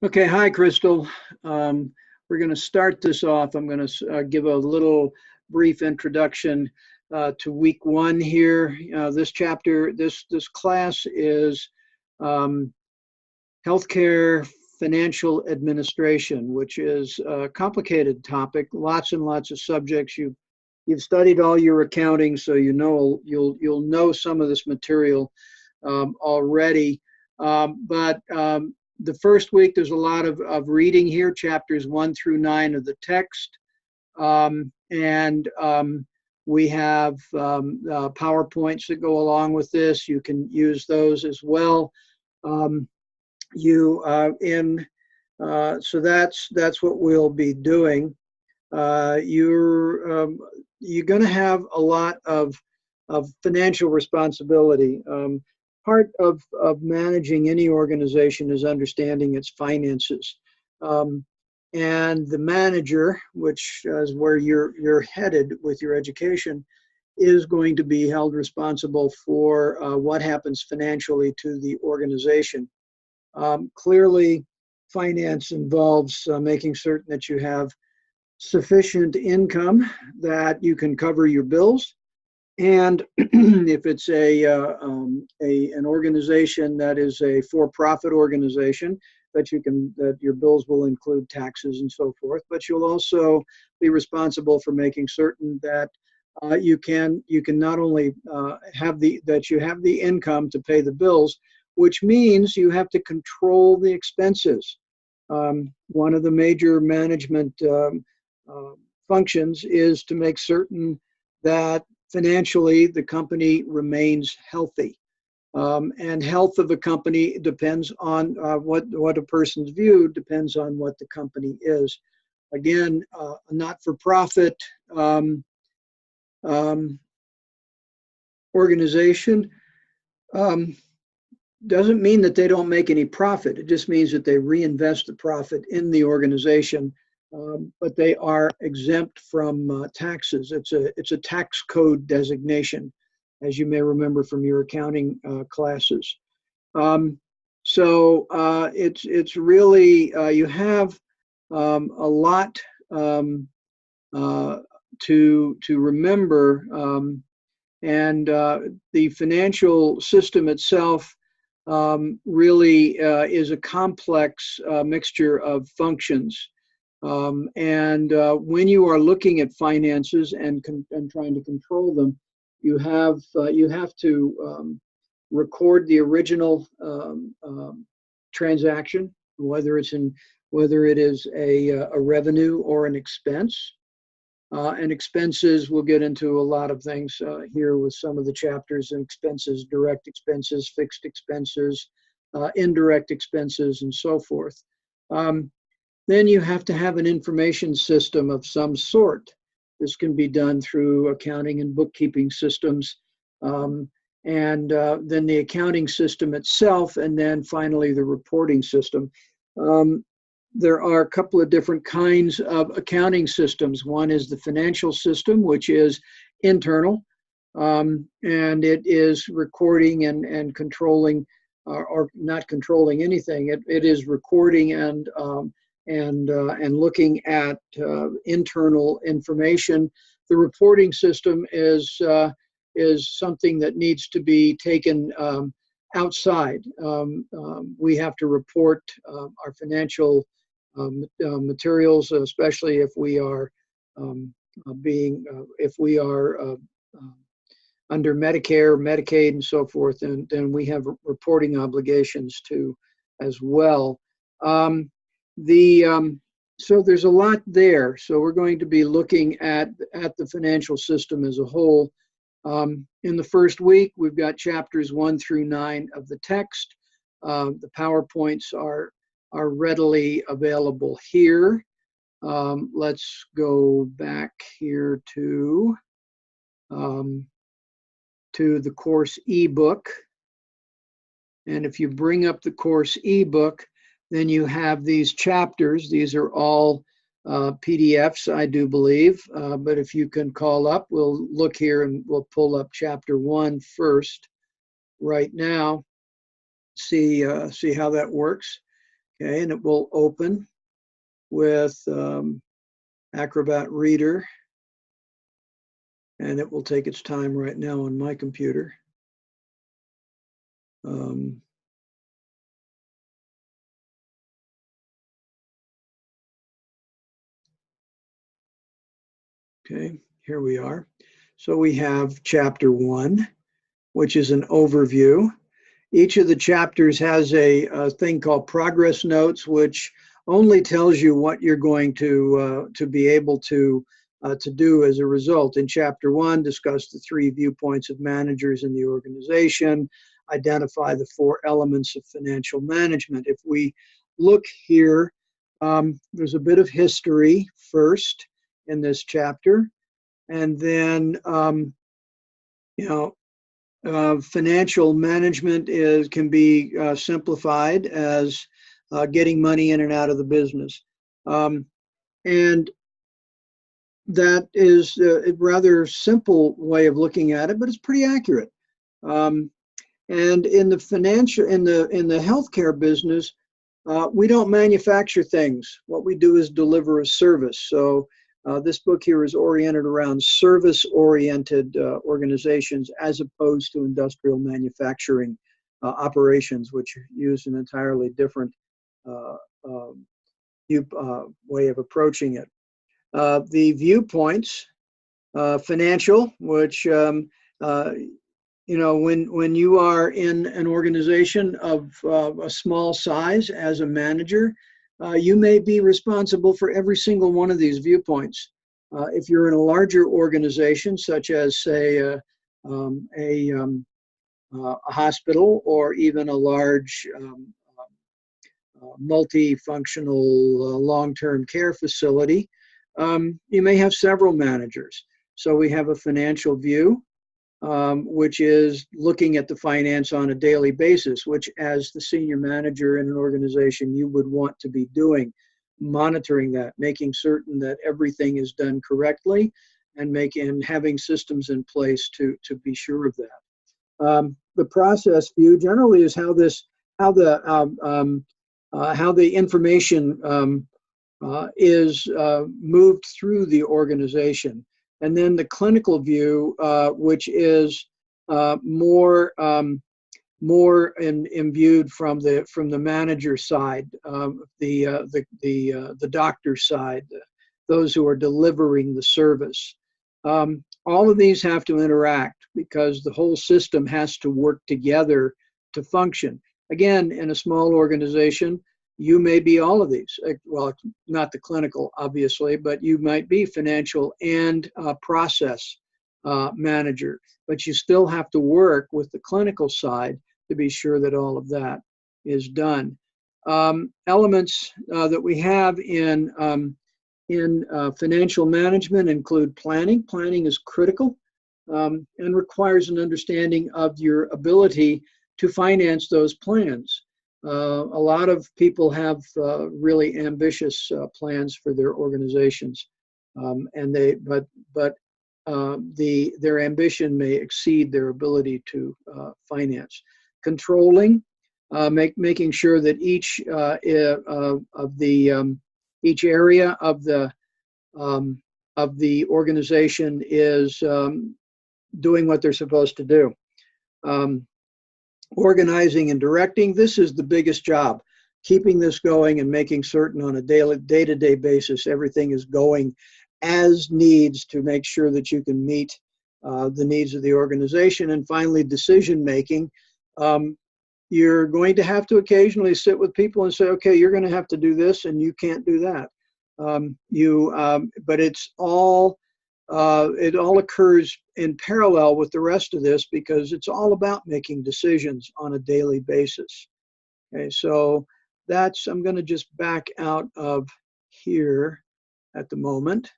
Okay, hi, Crystal. Um, we're going to start this off. I'm going to give a little brief introduction to week one here. This chapter, this class is um, healthcare financial administration, which is a complicated topic. Lots and lots of subjects. You've studied all your accounting, so you'll know some of this material already. But the first week, there's a lot of reading here, chapters 1 through 9 of the text. And we have PowerPoints that go along with this. You can use those as well. Um, you in So that's what we'll be doing. You're going to have a lot of financial responsibility. Part of managing any organization is understanding its finances. Um, and the manager, which is where you're headed with your education, is going to be held responsible for what happens financially to the organization. Clearly, finance involves making certain that you have sufficient income that you can cover your bills. And if it's an organization that is a for-profit organization, that your bills will include taxes and so forth. But you'll also be responsible for making certain that you can not only that you have the income to pay the bills, which means you have to control the expenses. One of the major management uh, functions is to make certain that financially the company remains healthy. And health of a company depends on what a person's view depends on what the company is. Again, a not-for-profit um, um, organization um, doesn't mean that they don't make any profit. It just means that they reinvest the profit in the organization, but they are exempt from taxes. It's a tax code designation, as you may remember from your accounting classes. Um, it's really you have a lot um, uh, to remember, and the financial system itself really is a complex mixture of functions. And when you are looking at finances and trying to control them, you have to record the original transaction, whether it is a revenue or an expense. And expenses, we'll get into a lot of things here with some of the chapters and expenses, direct expenses, fixed expenses, indirect expenses, and so forth. Um, then you have to have an information system of some sort. This can be done through accounting and bookkeeping systems, and then the accounting system itself, and then finally the reporting system. Um, there are a couple of different kinds of accounting systems. One is the financial system, which is internal, and it is recording and controlling, or not controlling anything. It is recording and looking at internal information. The reporting system is something that needs to be taken outside. We have to report our financial materials, especially um, if we are under Medicare, Medicaid, and so forth, and then we have reporting obligations too, as well. Um, the So there's a lot there. So we're going to be looking at the financial system as a whole. In the first week, we've got chapters 1 through 9 of the text. The PowerPoints are readily available here. Let's go back here um, to the course ebook. And if you bring up the course ebook, then you have these chapters. These are all PDFs, I do believe. But if you can call up, we'll look here and we'll pull up chapter 1 first right now. See how that works. Okay, and it will open with Acrobat Reader, and it will take its time right now on my computer. Okay, here we are. So we have chapter 1, which is an overview. Each of the chapters has a thing called progress notes, which only tells you what you're going to be able to do as a result. In chapter 1, discuss the 3 viewpoints of managers in the organization, identify the 4 elements of financial management. If we look here, there's a bit of history first in this chapter, and then financial management can be simplified as getting money in and out of the business. And that is a rather simple way of looking at it, but it's pretty accurate. And in the healthcare business, we don't manufacture things. What we do is deliver a service. So this book here is oriented around service-oriented organizations as opposed to industrial manufacturing operations, which use an entirely different way of approaching it. The viewpoints, financial, which, when you are in an organization of a small size as a manager, you may be responsible for every single one of these viewpoints. If you're in a larger organization, such as, say, a hospital or even a large multifunctional long-term care facility, you may have several managers. So we have a financial view, which is looking at the finance on a daily basis, which as the senior manager in an organization, you would want to be doing, monitoring that, making certain that everything is done correctly, and having systems in place to be sure of that. The process view generally is how the information is moved through the organization. And then the clinical view, which is more imbued from the manager side, the doctor side, those who are delivering the service. All of these have to interact because the whole system has to work together to function. Again, in a small organization, you may be all of these. Well, not the clinical, obviously, but you might be financial and process manager. But you still have to work with the clinical side to be sure that all of that is done. Elements that we have in financial management include planning. Planning is critical and requires an understanding of your ability to finance those plans. A lot of people have really ambitious plans for their organizations, but their ambition may exceed their ability to finance. Controlling, making sure that each area of the organization is doing what they're supposed to do. Organizing and directing, this is the biggest job. Keeping this going and making certain on a day-to-day basis everything is going as needs to make sure that you can meet the needs of the organization. And finally, decision making. You're going to have to occasionally sit with people and say, okay, you're going to have to do this and you can't do that. But it's all it all occurs in parallel with the rest of this because it's all about making decisions on a daily basis. Okay, so I'm going to just back out of here at the moment.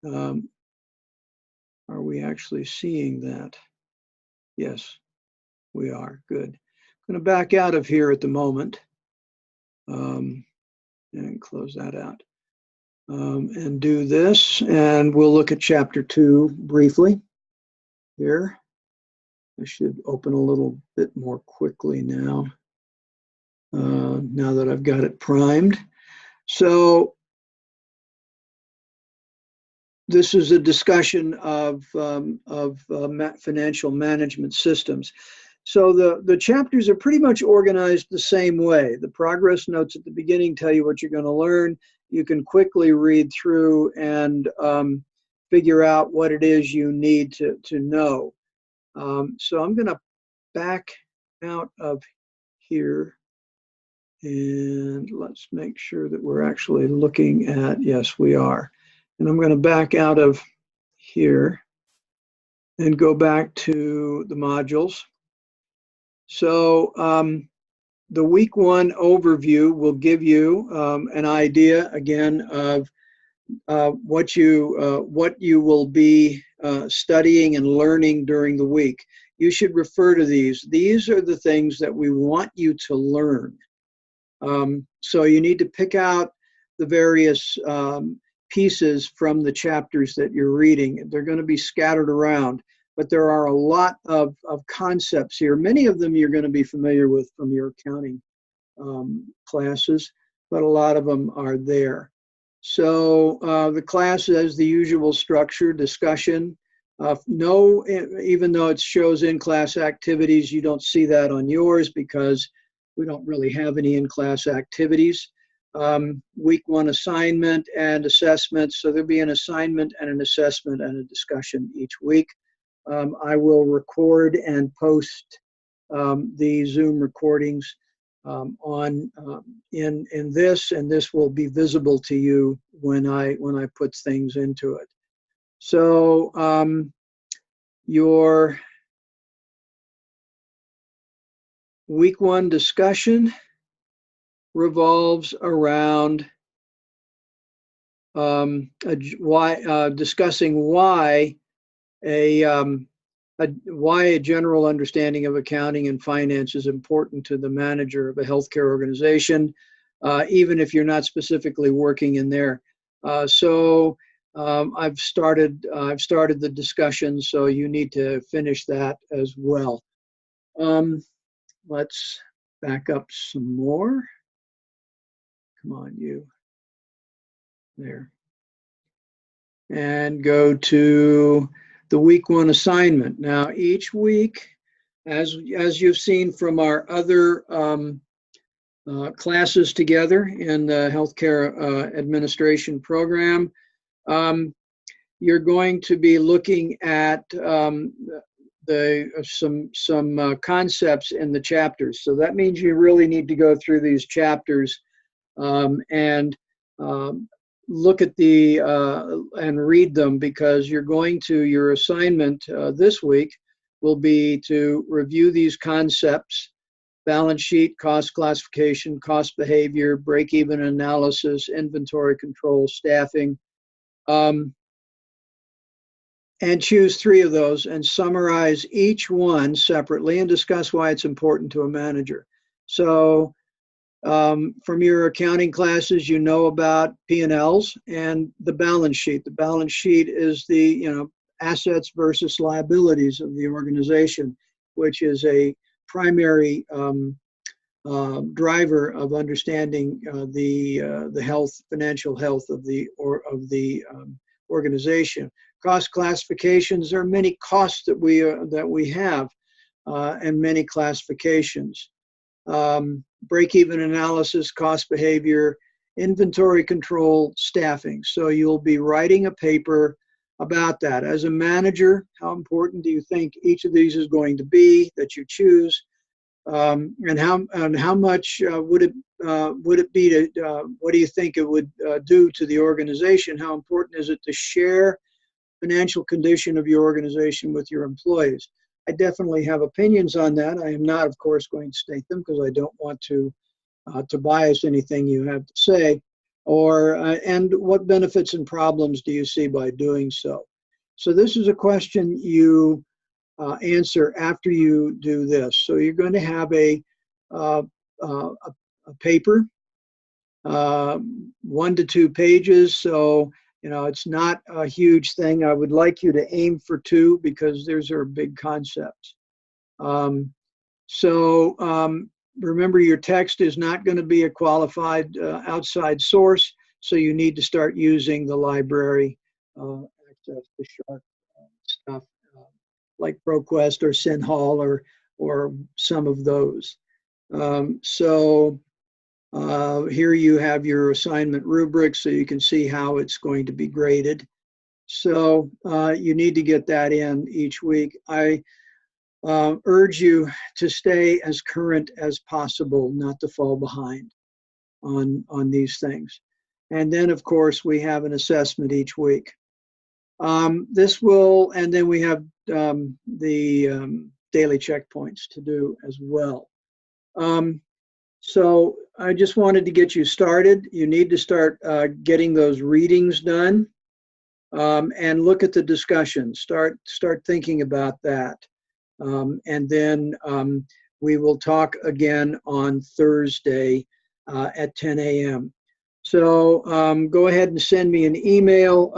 Are we actually seeing that? Yes, we are. Good. I'm going to back out of here at the moment and close that out. And do this, and we'll look at chapter 2 briefly here. I should open a little bit more quickly now. now that I've got it primed. So this is a discussion of financial management systems. So the chapters are pretty much organized the same way. The progress notes at the beginning tell you what you're going to learn. You can quickly read through and figure out what it is you need to know. So I'm going to back out of here, and let's make sure that we're actually looking at, yes, we are. And I'm going to back out of here and go back to the modules. So the week 1 overview will give you an idea again of what you will be studying and learning during the week. You should refer to these. These are the things that we want you to learn. So you need to pick out the various pieces from the chapters that you're reading. They're going to be scattered around, but there are a lot of concepts here. Many of them you're going to be familiar with from your accounting classes, but a lot of them are there. So the class has the usual structure, discussion. Even though it shows in-class activities, you don't see that on yours because we don't really have any in-class activities. Week 1 assignment and assessment. So there'll be an assignment and an assessment and a discussion each week. I will record and post the Zoom recordings in this, and this will be visible to you when I put things into it. So your week 1 discussion revolves around discussing why a general understanding of accounting and finance is important to the manager of a healthcare organization, even if you're not specifically working in there. I've started the discussion, so you need to finish that as well. Let's back up some more. Come on, you. There. And go to the week 1 assignment. Now, each week, as you've seen from our other classes together in the healthcare administration program, you're going to be looking at some concepts in the chapters. So that means you really need to go through these chapters and look at and read them, because your assignment this week will be to review these concepts: balance sheet, cost classification, cost behavior, break-even analysis, inventory control, staffing, and choose 3 of those and summarize each one separately and discuss why it's important to a manager. So from your accounting classes, you know about P&Ls and the balance sheet. The balance sheet is the assets versus liabilities of the organization, which is a primary driver of understanding the financial health of the organization. Cost classifications. There are many costs that we have, and many classifications. Break-even analysis, cost behavior, inventory control, staffing. So you'll be writing a paper about that. As a manager, how important do you think each of these is going to be that you choose? And how much would it be to, what do you think it would do to the organization? How important is it to share financial condition of your organization with your employees? I definitely have opinions on that. I am not, of course, going to state them because I don't want to bias anything you have to say. And what benefits and problems do you see by doing so? So this is a question you answer after you do this. So you're going to have a paper, 1 to 2 pages. So it's not a huge thing. I would like you to aim for 2 because those are big concepts. remember, your text is not going to be a qualified outside source, so you need to start using the library access to sharp stuff like ProQuest or SynHall or some of those. Here you have your assignment rubric, so you can see how it's going to be graded. So you need to get that in each week. I urge you to stay as current as possible, not to fall behind on these things. And then, of course, we have an assessment each week. And then we have the daily checkpoints to do as well. So I just wanted to get you started. You need to start getting those readings done and look at the discussion. Start thinking about that. And then we will talk again on Thursday at 10 a.m. So go ahead and send me an email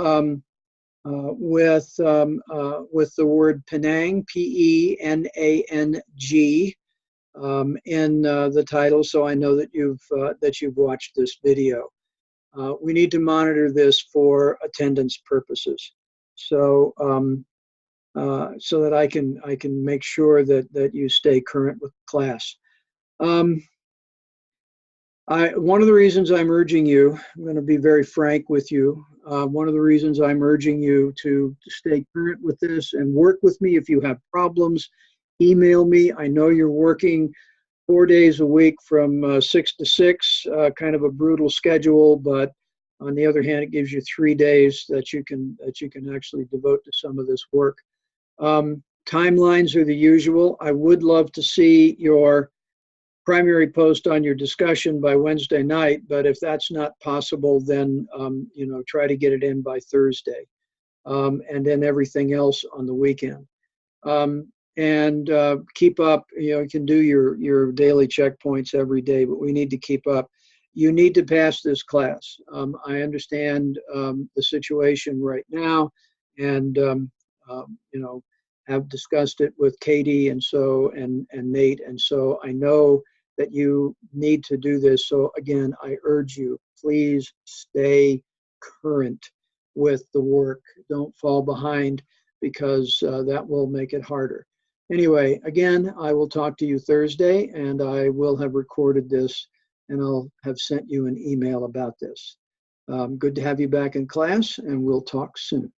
with the word Penang, P-E-N-A-N-G, in the title, so I know that you've watched this video. We need to monitor this for attendance purposes, so so that I can make sure that you stay current with class. One of the reasons I'm urging you, I'm going to be very frank with you. One of the reasons I'm urging you to stay current with this and work with me. If you have problems, email me. I know you're working 4 days a week from 6 to 6, kind of a brutal schedule, but on the other hand, it gives you 3 days that you can actually devote to some of this work. Timelines are the usual. I would love to see your primary post on your discussion by Wednesday night, but if that's not possible, then try to get it in by Thursday, and then everything else on the weekend. And keep up. You can do your daily checkpoints every day, but we need to keep up. You need to pass this class. I understand the situation right now, and have discussed it with Katie and Nate, and so I know that you need to do this. So again, I urge you, please stay current with the work. Don't fall behind, because that will make it harder. Anyway, again, I will talk to you Thursday, and I will have recorded this, and I'll have sent you an email about this. Good to have you back in class, and we'll talk soon.